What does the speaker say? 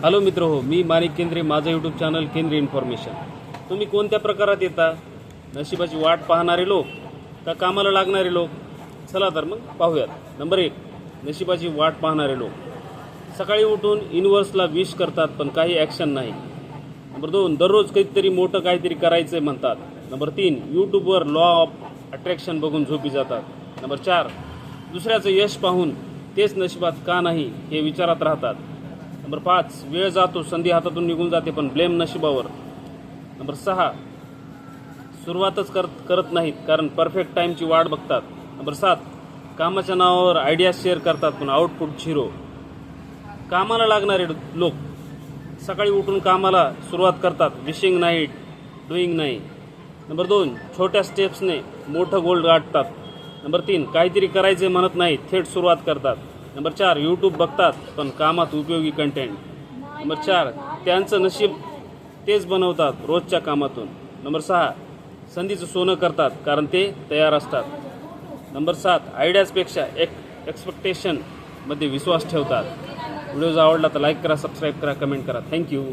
Hello मित्र हो, मी माणिक केंद्रे, माझं यूट्यूब चॅनल केंद्रे इन्फॉर्मेशन। तुम्ही कोणत्या प्रकारात येता? नशिबाची वाट पाहणारे लोक का कामाला लागणारे लोक? चला तर मग पाहूयात। नंबर 1, नशिबाची वाट पाहणारे लोक। सकाळी उठून युनिव्हर्सला विश करतात पण काही ॲक्शन नाही। नंबर 2, दररोज काहीतरी मोठं काहीतरी करायचं म्हणतात। नंबर 3, यूट्यूबवर लॉ ऑफ अट्रॅक्शन बघून झोपी जातात। नंबर 4, दुसऱ्याचं यश पाहून तेच नशिबात का नाही हे विचारात राहतात। नंबर 5, वेळ जातो, संधी हातातून निघून जाते पण ब्लेम नशिबावर। नंबर 6, सुरुवातच करत नाहीत कारण परफेक्ट टाईमची वाट बघतात। नंबर 7, कामाच्या नावावर आयडिया शेअर करतात पण आउटपुट झिरो। कामाला लागणारे लोक सकाळी उठून कामाला सुरुवात करतात, विशिंग नाही, डुईंग नाही। नंबर 2, छोट्या स्टेप्सने मोठं गोल गाठतात। नंबर 3, काहीतरी करायचे म्हणत नाही, थेट सुरुवात करतात। नंबर 4, यूट्यूब बघतात पण कामात उपयोगी कंटेंट। नंबर 4, त्यांचं नशीब तेच बनवतात रोजच्या कामातून। नंबर 6, संधीचं सोनं करतात कारण ते तयार असतात। नंबर 7, आयडियाजपेक्षा एक्सपेक्टेशनमध्ये विश्वास ठेवतात। व्हिडिओ आवडला तर लाईक करा, सबस्क्राईब करा, कमेंट करा। थँक्यू।